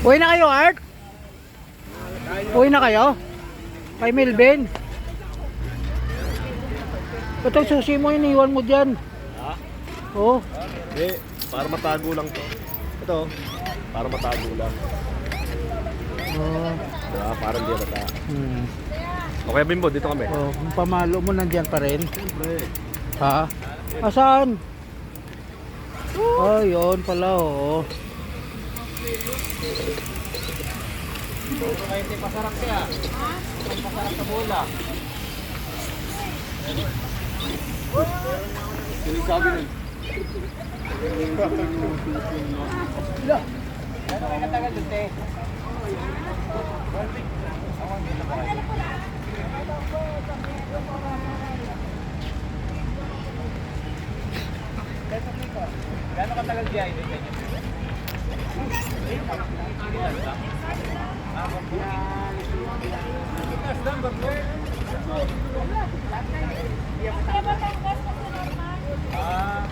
Uwi na kayo, Art? Uwi na kayo? Kay Melvin? Ito susi mo, iniwan mo dyan. Ha? Oo. Hindi, para matago lang to. Ito, para matago lang. Oo. Diba? Para hindi nata. Hmm. Okay, Bimbo, dito kami. Oh, kung pamalo mo nandiyan pa rin. Siyempre. Ha? Asaan? Oh, yun pala, oo. Hindi pasarap siya. Hindi pasarap sa bola. Sino sabi nun? Ano kayo katagal dun, te? Gano'ng katagal biyahe din kanyo? Ah,